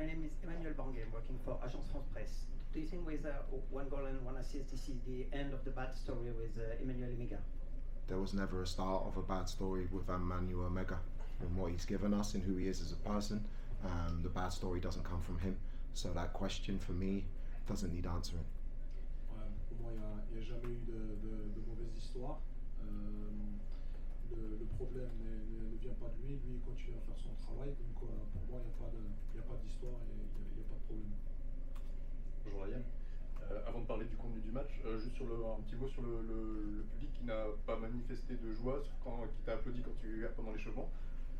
name is Emmanuel Banguet. I'm working for Agence France Presse. Do you think with one goal and one assist, this is the end of the bad story with Emmanuel Emega? There was never a start of a bad story with Emmanuel Emega. And what he's given us and who he is as a person, the bad story doesn't come from him. So that question for me doesn't need answering. Pour moi, il n'y a jamais eu de mauvaise histoire. Le problème ne vient pas de lui, il continue à faire son travail. Donc pour moi, il n'y a pas d'histoire et il n'y a pas de problème. Bonjour Liam. Avant de parler du contenu du match, juste un petit mot sur le public qui n'a pas manifesté de joie, qui t'a applaudi pendant l'échauffement,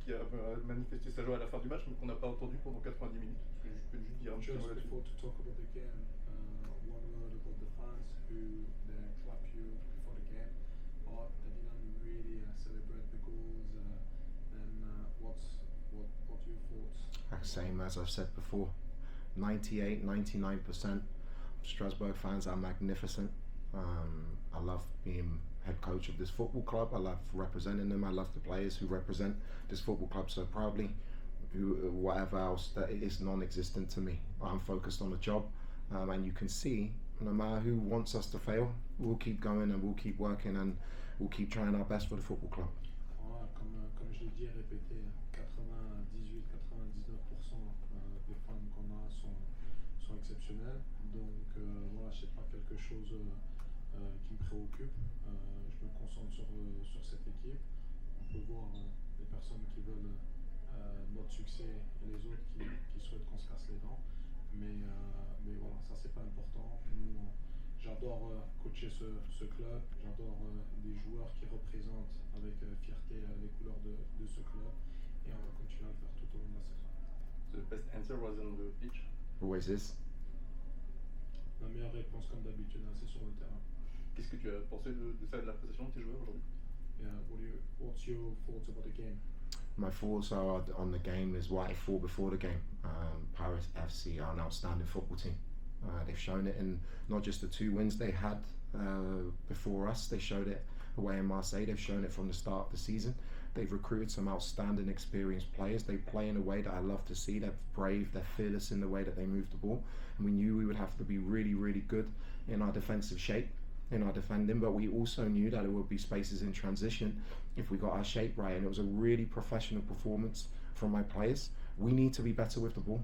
qui a manifesté sa joie à la fin du match, mais qu'on n'a pas entendu pendant 90 minutes. Est-ce que je peux juste dire un petit mot là-dessus? Before to talk about the game, one word about the fans who clap you before the game, but they didn't really celebrate the goals. What are your thoughts? Same as I've said before, 99% of Strasbourg fans are magnificent. I love being head coach of this football club. I love representing them. I love the players who represent this football club so proudly. Whatever else, that is non-existent to me. I'm focused on the job, and you can see, no matter who wants us to fail, we'll keep going and we'll keep working and we'll keep trying our best for the football club. Voilà, comme je l'ai dit et répété, 98-99% des fans qu'on a sont exceptionnels. Donc voilà, c'est pas quelque chose qui me préoccupe. Je me concentre sur cette équipe. On peut voir les personnes qui veulent notre succès et les autres qui souhaitent qu'on se casse les dents. Mais voilà, ça c'est pas important. J'adore coacher ce club. J'adore les joueurs qui représentent avec fierté les couleurs de ce club. Et on va continuer à le faire tout au long de la saison. The best answer was on the pitch. Always is. La meilleure réponse, comme d'habitude, c'est sur le terrain. Qu'est-ce que tu as pensé de ça, de la prestation de tes joueurs aujourd'hui? What's your thoughts about the game? My thoughts are on the game is what I thought before the game. Paris FC are an outstanding football team. They've shown it in not just the 2 wins they had before us, they showed it away in Marseille, they've shown it from the start of the season. They've recruited some outstanding experienced players. They play in a way that I love to see. They're brave, they're fearless in the way that they move the ball. And we knew we would have to be really, really good in our defensive shape, in our defending, but we also knew that there would be spaces in transition if we got our shape right. And it was a really professional performance from my players. We need to be better with the ball.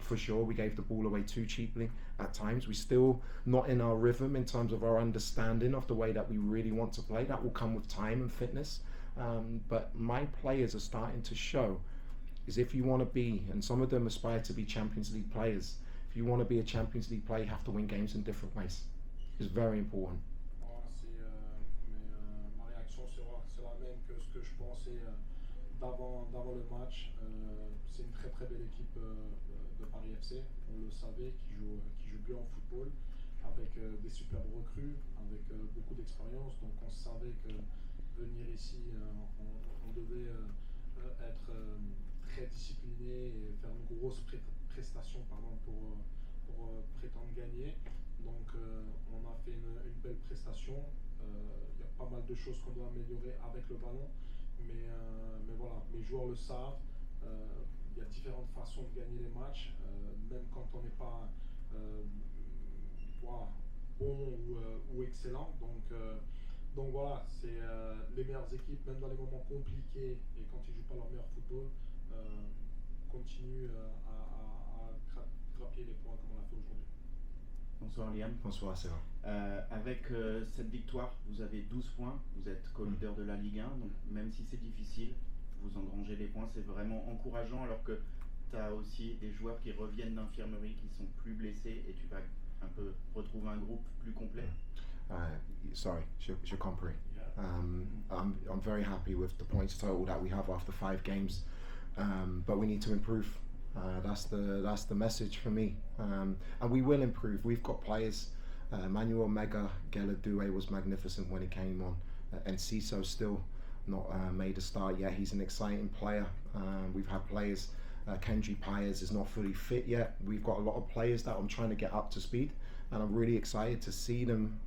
For sure, we gave the ball away too cheaply at times. We're still not in our rhythm in terms of our understanding of the way that we really want to play. That will come with time and fitness. But my players are starting to show is if you want to be, and some of them aspire to be Champions League players, if you want to be a Champions League player, you have to win games in different ways. It's very important. Ma réaction sera la même que ce que je pensais d'avant le match. C'est une très très belle équipe de Paris FC, on le savait, qui joue bien au football, avec des superbes recrues, avec beaucoup d'expérience. Donc on savait que venir ici, on devait être très discipliné et faire une grosse prestation pour prétendre gagner. Donc on a fait une belle prestation. Il y a pas mal de choses qu'on doit améliorer avec le ballon, mais voilà, les joueurs le savent. Il y a différentes façons de gagner les matchs, même quand on n'est pas bon ou excellent. Donc voilà, c'est les meilleures équipes, même dans les moments compliqués et quand ils ne jouent pas leur meilleur football, continuent à grappiller les points comme on l'a fait aujourd'hui. Bonsoir Liam. Bonsoir Sarah. Avec cette victoire, vous avez 12 points, vous êtes co-leader de la Ligue 1, donc même si c'est difficile, vous engrangez les points, c'est vraiment encourageant alors que tu as aussi des joueurs qui reviennent d'infirmerie, qui sont plus blessés et tu vas un peu retrouver un groupe plus complet. Sorry, je comprends. I'm very happy with the points total that we have after 5 games, but we need to improve. That's the message for me, and we will improve. We've got players. Manuel Mega Geladue was magnificent when he came on, and Ciso still not made a start yet. He's an exciting player. We've had players. Kendry Pyers is not fully fit yet. We've got a lot of players that I'm trying to get up to speed, and I'm really excited to see them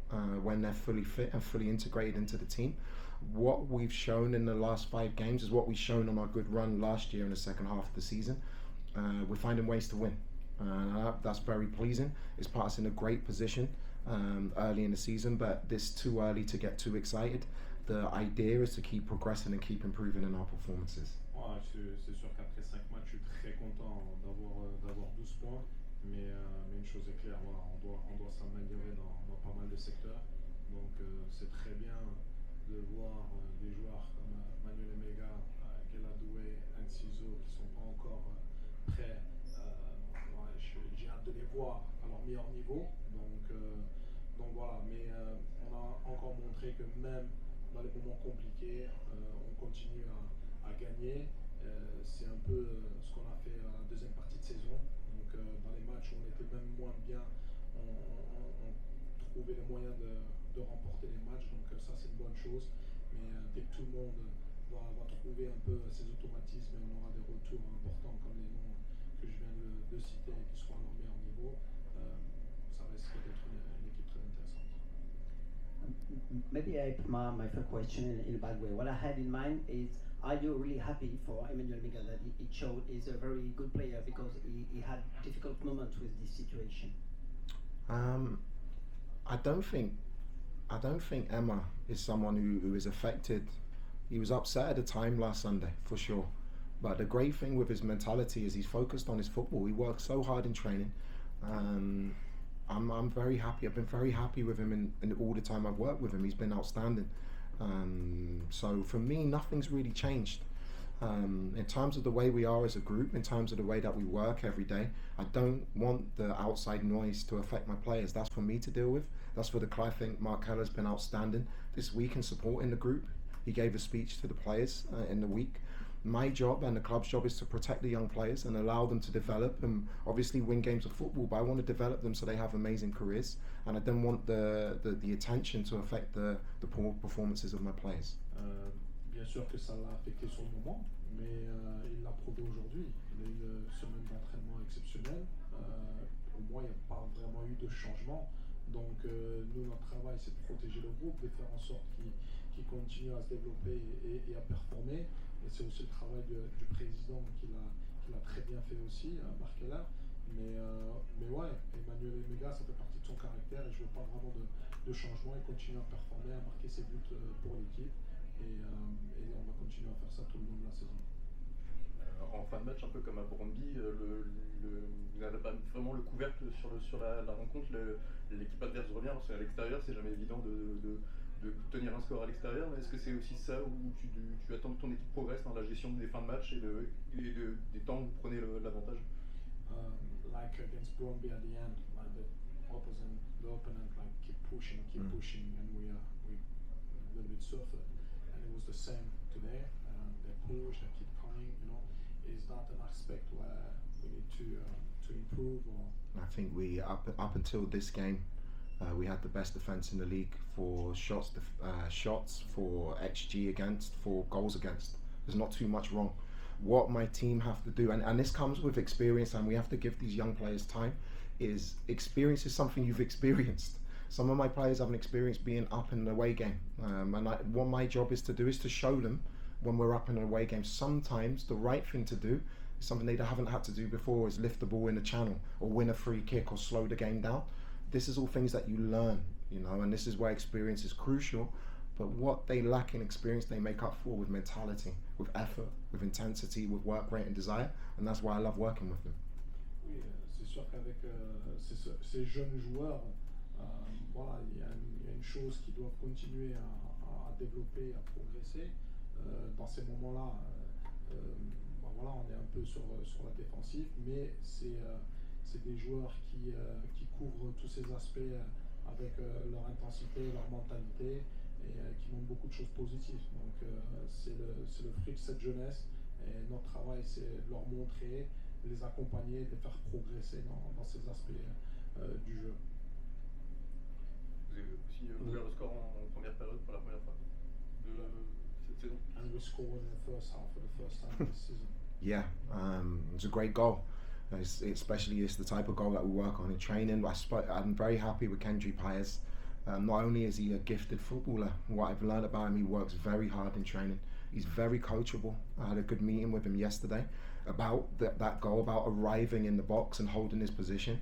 when they're fully fit and fully integrated into the team. What we've shown in the last 5 games is what we've shown on our good run last year in the second half of the season. We're finding ways to win. That's very pleasing. It's put us in a great position early in the season, but it's too early to get too excited. The idea is to keep progressing and keep improving in our performances. Ouais, c'est sûr qu'après 5 matchs, je suis très content d'avoir 12 points, mais une chose est claire, voilà, on doit s'améliorer dans pas mal de secteurs. Donc c'est très bien de voir des joueurs comme Manuel Emega, Geladoué, Enciso qui sont pas encore prêts. J'ai hâte de les voir à leur meilleur niveau. Donc voilà, mais on a encore montré que même dans les moments compliqués, on continue à gagner. C'est un peu ce qu'on a fait à la deuxième partie de saison. Donc dans les matchs où on était même moins bien, on trouvait les moyens de remporter les matchs. Donc ça c'est une bonne chose. Mais dès que tout le monde va trouver un peu ses automatismes et on aura des retours importants comme les noms que je viens de citer et qui seront à leur meilleur niveau, ça risque d'être une équipe très intéressante. Maybe I put my first question in a bad way. What I had in mind is, are you really happy for Emmanuel Mega that it showed is a very good player because he had difficult moments with this situation? I don't think Emma is someone who is affected. He was upset at the time last Sunday, for sure. But the great thing with his mentality is he's focused on his football. He works so hard in training. I'm very happy. I've been very happy with him in all the time I've worked with him. He's been outstanding. So for me, nothing's really changed. In terms of the way we are as a group, in terms of the way that we work every day, I don't want the outside noise to affect my players. That's for me to deal with. That's for the club. I think Mark Keller's been outstanding this week in supporting the group. He gave a speech to the players in the week. My job and the club's job is to protect the young players and allow them to develop and obviously win games of football, but I want to develop them so they have amazing careers, and I don't want the attention to affect the poor performances of my players. Bien sûr que ça l'a affecté sur le moment, mais il l'a prouvé aujourd'hui. Il a eu une semaine d'entraînement exceptionnelle. Pour moi, il n'y a pas vraiment eu de changement. Donc nous, notre travail, c'est de protéger le groupe, de faire en sorte qu'il continue à se développer et à performer. Et c'est aussi le travail du président qui l'a très bien fait aussi, Marc Keller. Mais ouais, Emmanuel Emega, ça fait partie de son caractère et je ne veux pas vraiment de changement. Il continue à performer, à marquer ses buts pour l'équipe. Et on va continuer à faire ça tout le long de la saison. En fin de match, un peu comme à Brøndby, vous n'avez pas vraiment le couvercle sur la rencontre. L'équipe adverse revient, parce qu'à l'extérieur, c'est jamais évident de tenir un score à l'extérieur, mais est-ce que c'est aussi ça où tu attends que ton équipe progresse dans la gestion des fins de match et des temps où vous prenez l'avantage? Like against Brøndby at the end, like the opponent like keep pushing, and we a little bit suffered. And it was the same today. They push, they keep coming. You know, is that an aspect where we need to improve? Or? I think we up until this game, we had the best defence in the league for shots, for XG against, for goals against. There's not too much wrong. What my team have to do, and this comes with experience, and we have to give these young players time, is experience is something you've experienced. Some of my players haven't experienced being up in an away game, and what my job is to do is to show them when we're up in an away game. Sometimes the right thing to do is something they haven't had to do before, is lift the ball in the channel, or win a free kick, or slow the game down. This is all things that you learn, you know, and this is where experience is crucial. But what they lack in experience, they make up for with mentality, with effort, with intensity, with work rate and desire, and that's why I love working with them. Oui, c'est sûr qu'avec ces jeunes joueurs, voilà, il y a une chose qu'ils doivent continuer à développer, à progresser. Dans ces moments-là, voilà, on est un peu sur la défensive, mais c'est des joueurs qui couvrent tous ces aspects avec leur intensité, leur mentalité, et qui montrent beaucoup de choses positives. Donc c'est le fruit de cette jeunesse, et notre travail, c'est de leur montrer, les accompagner, de les faire progresser dans ces aspects du jeu. Vous avez aussi ouvert le score en première période pour la première fois de cette saison. And we scored in the first half for the first time this season. Yeah, it's a great goal. Especially it's the type of goal that we work on in training. I'm very happy with Kendry Paez. Not only is he a gifted footballer, what I've learned about him, he works very hard in training. He's very coachable. I had a good meeting with him yesterday about that goal, about arriving in the box and holding his position.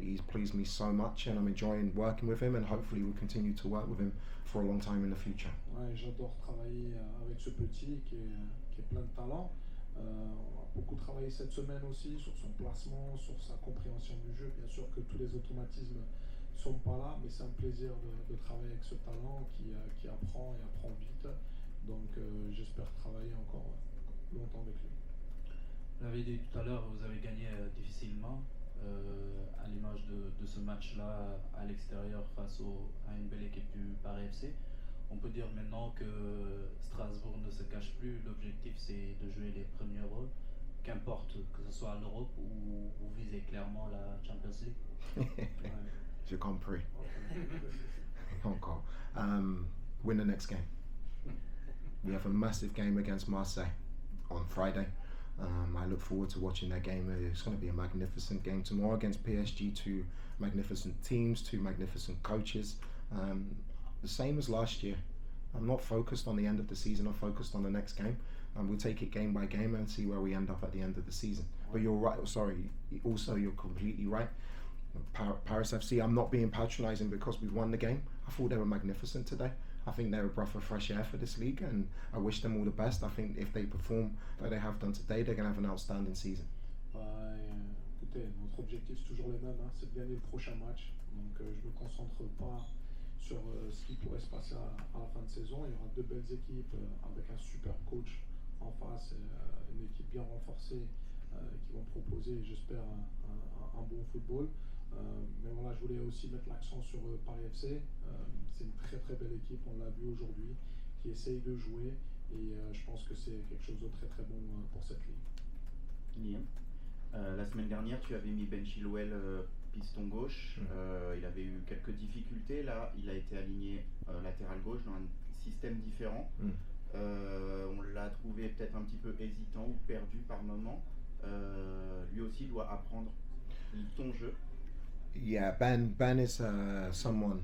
He's pleased me so much, and I'm enjoying working with him, and hopefully we'll continue to work with him for a long time in the future. Ouais, j'adore travailler avec ce petit qui est plein de talent. On a beaucoup travaillé cette semaine aussi sur son placement, sur sa compréhension du jeu. Bien sûr que tous les automatismes ne sont pas là, mais c'est un plaisir de travailler avec ce talent qui apprend et apprend vite. Donc j'espère travailler encore longtemps avec lui. Vous l'avez dit tout à l'heure, vous avez gagné difficilement, à l'image de ce match-là à l'extérieur face à une belle équipe du Paris FC. On peut dire maintenant que Strasbourg ne se cache plus, l'objectif c'est de jouer les premiers rôles, qu'importe que ce soit l'Europe ou viser clairement la Champions League. J'ai compris. Encore. Win the next game. We have a massive game against Marseille on Friday. I look forward to watching that game. It's going to be a magnificent game tomorrow against PSG. Two magnificent teams, two magnificent coaches. The same as last year. I'm not focused on the end of the season. I'm focused on the next game. And we'll take it game by game and see where we end up at the end of the season. But you're right. Sorry. Also, you're completely right. Paris FC, I'm not being patronising because we've won the game. I thought they were magnificent today. I think they're a breath of fresh air for this league, and I wish them all the best. I think if they perform like they have done today, they're going to have an outstanding season. Écoutez, notre objectif c'est toujours le même, hein, c'est de gagner le prochain match. Donc je ne me concentre pas sur ce qui pourrait se passer à la fin de saison. Il y aura deux belles équipes avec un super coach en face, une équipe bien renforcée qui vont proposer, j'espère, un bon football. Mais voilà, je voulais aussi mettre l'accent sur Paris FC. C'est une très très belle équipe, on l'a vu aujourd'hui, qui essaye de jouer, et je pense que c'est quelque chose de très très bon pour cette ligue. Liam, la semaine dernière, tu avais mis Ben Chilwell piston gauche. Il avait eu quelques difficultés. Là, il a été aligné latéral gauche dans un système différent. On l'a trouvé peut-être un petit peu hésitant ou perdu par moment. Lui aussi doit apprendre ton jeu. Yeah, Ben is someone.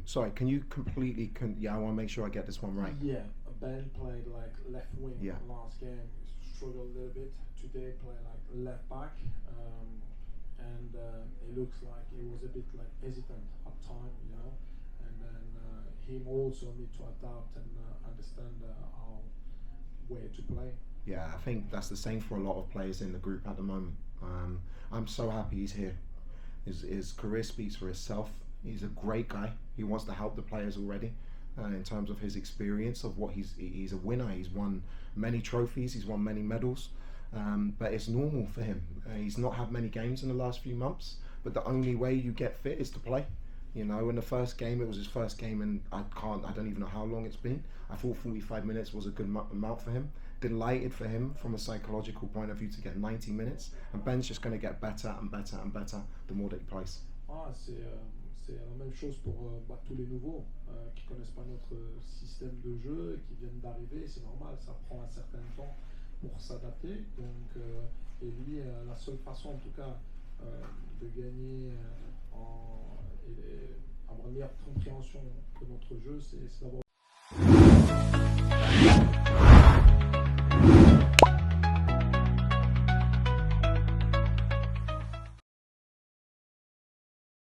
Sorry, can you completely? I want to make sure I get this one right. Yeah, Ben played like left wing last game. Struggled a little bit. Today played like left back, and it looks like he was a bit like hesitant at time, you know. And then him also need to adapt and understand how where to play. Yeah, I think that's the same for a lot of players in the group at the moment. I'm so happy he's here. His career speaks for itself. He's a great guy. He wants to help the players already in terms of his experience of what he's a winner. He's won many trophies. He's won many medals. But it's normal for him. He's not had many games in the last few months. But the only way you get fit is to play. You know, in the first game, it was his first game, and I don't even know how long it's been. I thought 45 minutes was a good amount for him. Delighted for him from a psychological point of view to get 90 minutes, and Ben's just going to get better and better and better the more that he plays. C'est la même chose pour tous les nouveaux qui connaissent pas notre système de jeu et qui viennent d'arriver. C'est normal, ça prend un certain temps pour s'adapter. Donc, et lui, la seule façon en tout cas de gagner et avoir une meilleure compréhension de notre jeu, c'est d'avoir